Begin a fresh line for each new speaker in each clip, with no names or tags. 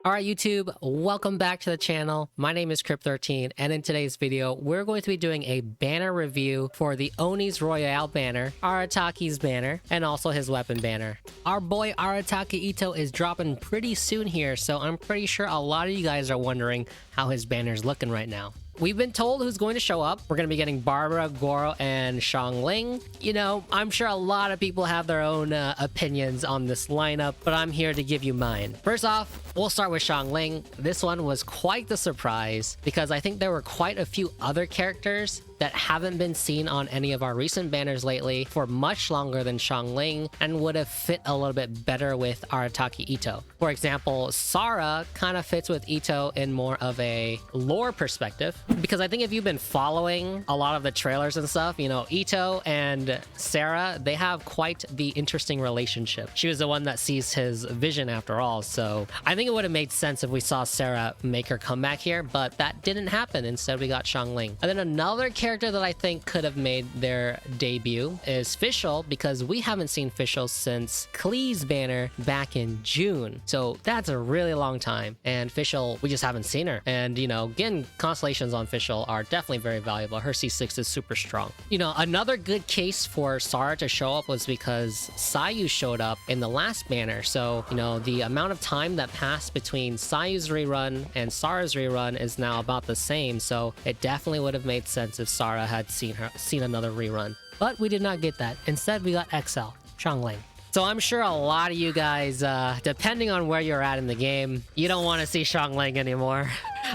Alright YouTube, welcome back to the channel. My name is Crypt13 and in today's video we're going to be doing a banner review for the Oni's Royale banner, Arataki's banner, and also his weapon banner. Our boy Arataki Itto is dropping pretty soon here, so I'm pretty sure a lot of you guys are wondering how his banner's looking right now. We've been told who's going to show up. We're going to be getting Barbara, Goro, and Xiangling. You know, I'm sure a lot of people have their own opinions on this lineup, but I'm here to give you mine. First off, we'll start with Xiangling. This one was quite the surprise because I think there were quite a few other characters that haven't been seen on any of our recent banners lately for much longer than Xiangling and would have fit a little bit better with Arataki Itto. For example, Sara kind of fits with Itto in more of a lore perspective, because I think if you've been following a lot of the trailers and stuff, you know, Itto and Sarah, they have quite the interesting relationship. She was the one that sees his vision after all, so I think it would have made sense if we saw Sarah make her comeback here, but that didn't happen. Instead, we got Xiangling. And then another character that I think could have made their debut is Fischl, because we haven't seen Fischl since Klee's banner back in June. So that's a really long time. And Fischl, we just haven't seen her. And, you know, getting constellations on Fischl are definitely very valuable. Her C6 is super strong. You know, another good case for Sara to show up was because Sayu showed up in the last banner. So, you know, the amount of time that passed between Sayu's rerun and Sara's rerun is now about the same. So it definitely would have made sense if Sara had seen another rerun. But we did not get that. Instead, we got XL, Xiangling. So I'm sure a lot of you guys, depending on where you're at in the game, you don't want to see Xiangling anymore.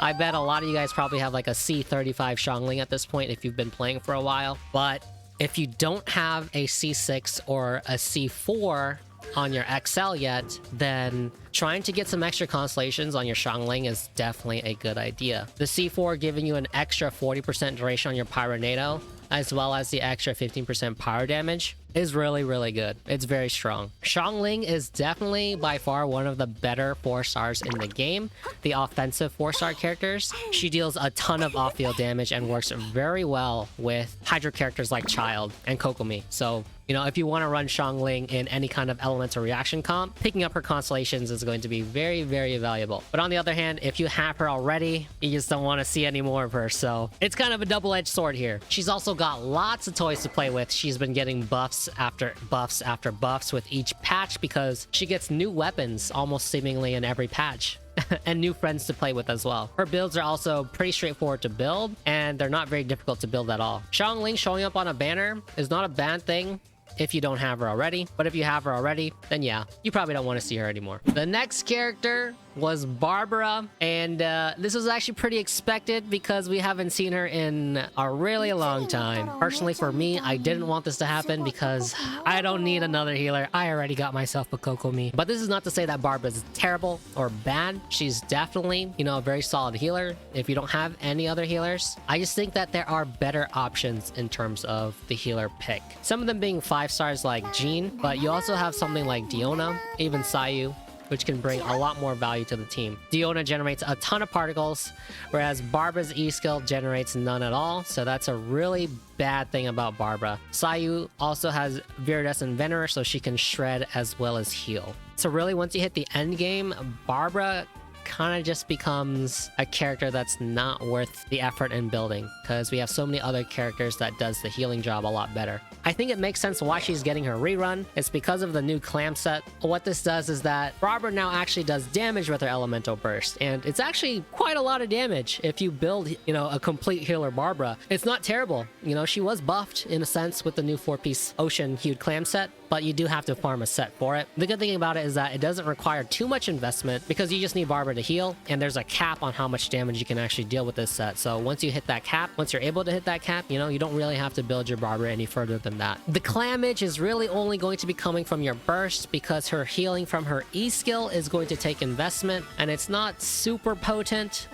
I bet a lot of you guys probably have like a C35 Xiangling at this point if you've been playing for a while. But if you don't have a C6 or a C4 on your XL yet, then trying to get some extra constellations on your Xiangling is definitely a good idea. The C4 giving you an extra 40% duration on your Pyronado, as well as the extra 15% power damage, is really good. It's very strong. Xiangling is definitely by far one of the better 4-stars in the game. The offensive 4-star characters. She deals a ton of off-field damage and works very well with Hydro characters like Child and Kokomi. So, you know, if you want to run Xiangling in any kind of elemental reaction comp, picking up her constellations is going to be very valuable. But on the other hand, if you have her already, you just don't want to see any more of her. So it's kind of a double-edged sword here. She's also got lots of toys to play with. She's been getting buffs after buffs with each patch because she gets new weapons almost seemingly in every patch. And new friends to play with as well. Her builds are also pretty straightforward to build, and they're not very difficult to build at all. Xiangling showing up on a banner is not a bad thing if you don't have her already, but if you have her already, then yeah, you probably don't want to see her anymore. The next character was Barbara, and this was actually pretty expected because we haven't seen her in a really long time. Personally, for me, I didn't want this to happen because I don't need another healer. I already got myself a Kokomi. But this is not to say that Barbara's terrible or bad. She's definitely, you know, a very solid healer if you don't have any other healers. I just think that there are better options in terms of the healer pick. Some of them being 5-stars like Jean, but you also have something like Diona, even Sayu, which can bring a lot more value to the team. Diona generates a ton of particles, whereas Barbara's E-skill generates none at all, so that's a really bad thing about Barbara. Sayu also has Viridescent Venerer, so she can shred as well as heal. So really, once you hit the end game, Barbara kind of just becomes a character that's not worth the effort in building because we have so many other characters that does the healing job a lot better. I think it makes sense why she's getting her rerun. It's because of the new clam set. What this does is that Barbara now actually does damage with her elemental burst, and it's actually quite a lot of damage if you build, you know, a complete healer Barbara. It's not terrible. You know, she was buffed in a sense with the new 4-piece ocean hued clam set, but you do have to farm a set for it. The good thing about it is that it doesn't require too much investment because you just need Barbara to heal, and there's a cap on how much damage you can actually deal with this set. So once you hit that cap, once you're able to hit that cap, you know, you don't really have to build your Barbara any further than that. The clamage is really only going to be coming from your burst because her healing from her E skill is going to take investment, and it's not super potent.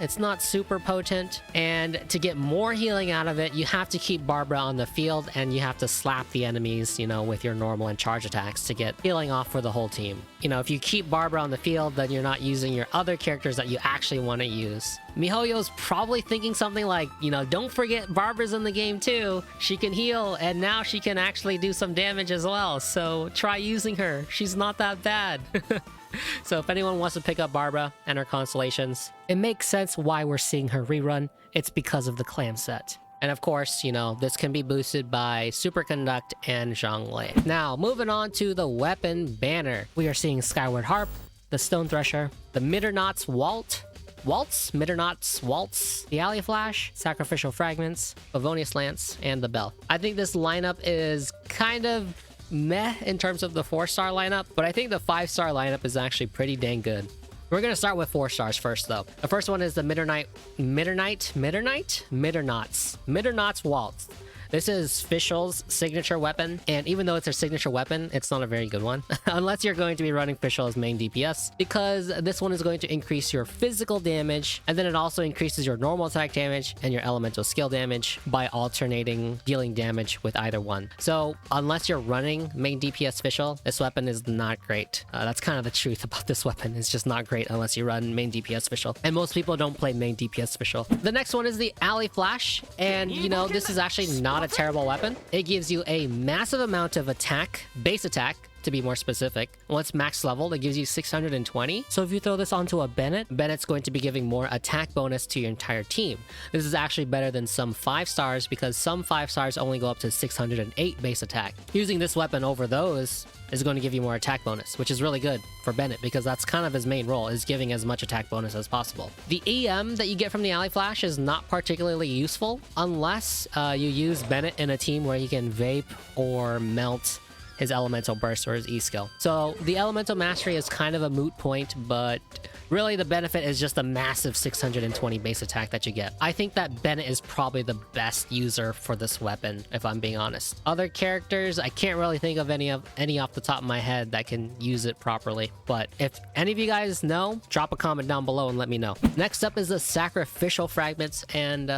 And to get more healing out of it, you have to keep Barbara on the field, and you have to slap the enemies, you know, with your normal and charge attacks to get healing off for the whole team. You know, if you keep Barbara on the field, then you're not using your other characters characters that you actually want to use. MiHoYo's probably thinking something like, you know, don't forget Barbara's in the game too. She can heal, and now she can actually do some damage as well. So try using her. She's not that bad. So if anyone wants to pick up Barbara and her constellations, it makes sense why we're seeing her rerun. It's because of the clan set. And of course, you know, this can be boosted by Superconduct and Zhongli. Now, moving on to the weapon banner. We are seeing Skyward Harp, the Stone Thresher, the Mitternauts Mitternauts Waltz, the Alley Flash, Sacrificial Fragments, Favonius Lance, and the Bell. I think this lineup is kind of meh in terms of the 4-star lineup, but I think the 5-star lineup is actually pretty dang good. We're gonna start with 4 stars first, though. The first one is the Mitternauts Waltz. This is Fischl's signature weapon, and even though it's her signature weapon, it's not a very good one. Unless you're going to be running Fischl as main DPS, because this one is going to increase your physical damage, and then it also increases your normal attack damage and your elemental skill damage by alternating dealing damage with either one. So unless you're running main DPS Fischl, this weapon is not great. That's kind of the truth about this weapon. It's just not great unless you run main DPS Fischl, and most people don't play main DPS Fischl. The next one is the Alley Flash, and you know, this is actually not a terrible weapon. It gives you a massive amount of attack, base attack, to be more specific. Once max leveled, it gives you 620. So if you throw this onto a Bennett's going to be giving more attack bonus to your entire team. This is actually better than some 5 stars because some 5 stars only go up to 608 base attack. Using this weapon over those is going to give you more attack bonus, which is really good for Bennett because that's kind of his main role, is giving as much attack bonus as possible. The EM that you get from the Alley Flash is not particularly useful unless you use Bennett in a team where he can vape or melt his elemental burst or his E-skill. So the elemental mastery is kind of a moot point, but really the benefit is just the massive 620 base attack that you get. I think that Bennett is probably the best user for this weapon, if I'm being honest. Other characters, I can't really think of any off the top of my head that can use it properly. But if any of you guys know, drop a comment down below and let me know. Next up is the Sacrificial Fragments, and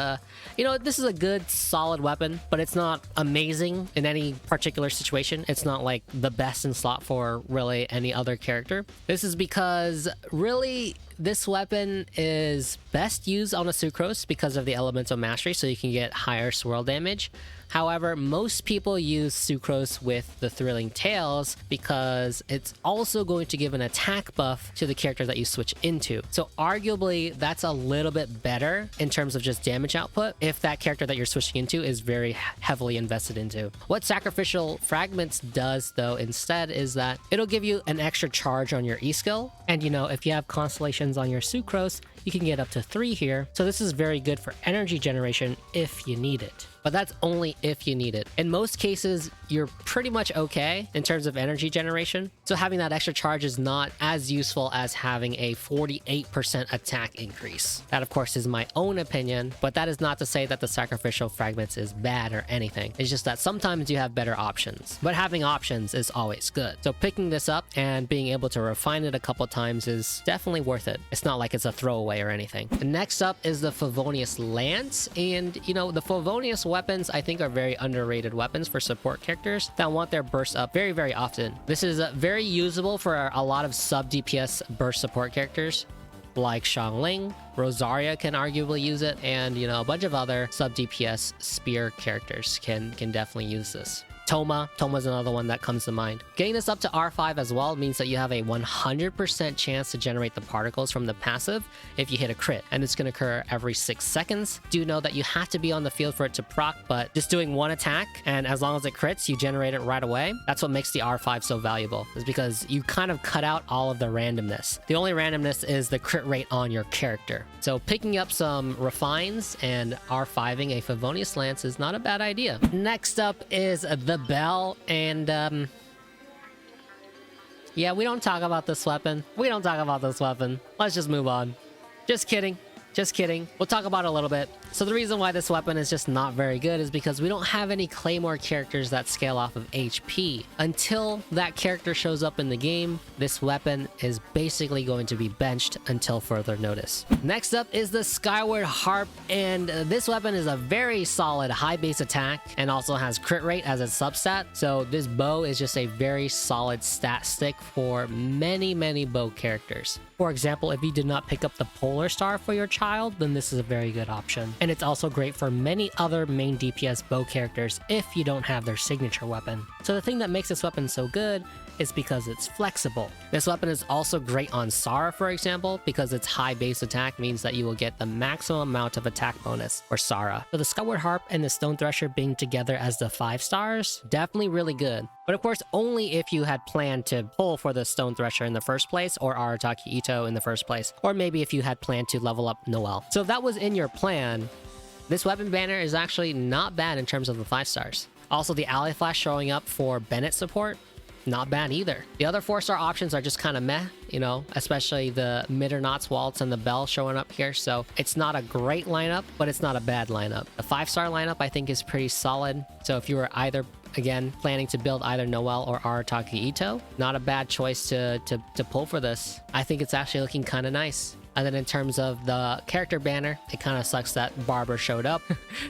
you know, this is a good, solid weapon, but it's not amazing in any particular situation. It's not like the best in slot for really any other character. This is because really this weapon is best used on a Sucrose because of the elemental mastery, so you can get higher swirl damage. However, most people use Sucrose with the Thrilling Tales because it's also going to give an attack buff to the character that you switch into. So arguably, that's a little bit better in terms of just damage output if that character that you're switching into is very heavily invested into. What Sacrificial Fragments does, though, instead is that it'll give you an extra charge on your E-skill. And, you know, if you have constellations on your Sucrose, you can get up to 3 here. So this is very good for energy generation if you need it. But that's only if you need it. In most cases, you're pretty much okay in terms of energy generation. So having that extra charge is not as useful as having a 48% attack increase. That, of course, is my own opinion, but that is not to say that the Sacrificial Fragments is bad or anything. It's just that sometimes you have better options, but having options is always good. So picking this up and being able to refine it a couple times is definitely worth it. It's not like it's a throwaway or anything. And next up is the Favonius Lance, and you know, the Favonius weapons I think are very underrated weapons for support characters that want their burst up very, very often. This is very usable for a lot of sub DPS burst support characters like Xiangling. Rosaria can arguably use it, and you know, a bunch of other sub DPS spear characters can definitely use this. Toma's another one that comes to mind. Getting this up to R5 as well means that you have a 100% chance to generate the particles from the passive if you hit a crit, and it's going to occur every 6 seconds. Do know that you have to be on the field for it to proc, but just doing one attack, and as long as it crits, you generate it right away. That's what makes the R5 so valuable, is because you kind of cut out all of the randomness. The only randomness is the crit rate on your character. So picking up some refines and R5ing a Favonius Lance is not a bad idea. Next up is the Bell, and yeah, we don't talk about this weapon. Let's just move on. Just kidding. Just kidding. We'll talk about it a little bit. So the reason why this weapon is just not very good is because we don't have any Claymore characters that scale off of HP. Until that character shows up in the game, this weapon is basically going to be benched until further notice. Next up is the Skyward Harp, and this weapon is a very solid high base attack and also has crit rate as its substat. So this bow is just a very solid stat stick for many bow characters. For example, if you did not pick up the Polar Star for your child, then this is a very good option. And it's also great for many other main DPS bow characters if you don't have their signature weapon. So the thing that makes this weapon so good is because it's flexible. This weapon is also great on Sara, for example, because its high base attack means that you will get the maximum amount of attack bonus for Sara. So the Skyward Harp and the Stone Thresher being together as the 5 stars, definitely really good. But of course, only if you had planned to pull for the Stone Thresher in the first place, or Arataki Itto in the first place, or maybe if you had planned to level up Noelle. So if that was in your plan, this weapon banner is actually not bad in terms of the 5 stars. Also, the Ally Flash showing up for Bennett support, not bad either. The other 4-star options are just kind of meh, you know, especially the Mitternauts Waltz and the Bell showing up here. So it's not a great lineup, but it's not a bad lineup. The 5-star lineup I think is pretty solid. So if you were either, again, planning to build either Noelle or Arataki Itto, not a bad choice to pull for this. I think it's actually looking kind of nice. And then in terms of the character banner, it kind of sucks that Barbara showed up.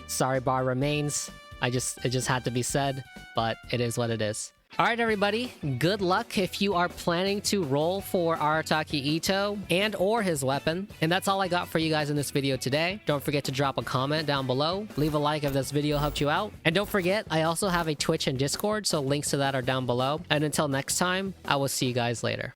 Sorry, Barbara Mains. It just had to be said, but it is what it is. All right, everybody, good luck if you are planning to roll for Arataki Itto and or his weapon. And that's all I got for you guys in this video today. Don't forget to drop a comment down below. Leave a like if this video helped you out. And don't forget, I also have a Twitch and Discord, so links to that are down below. And until next time, I will see you guys later.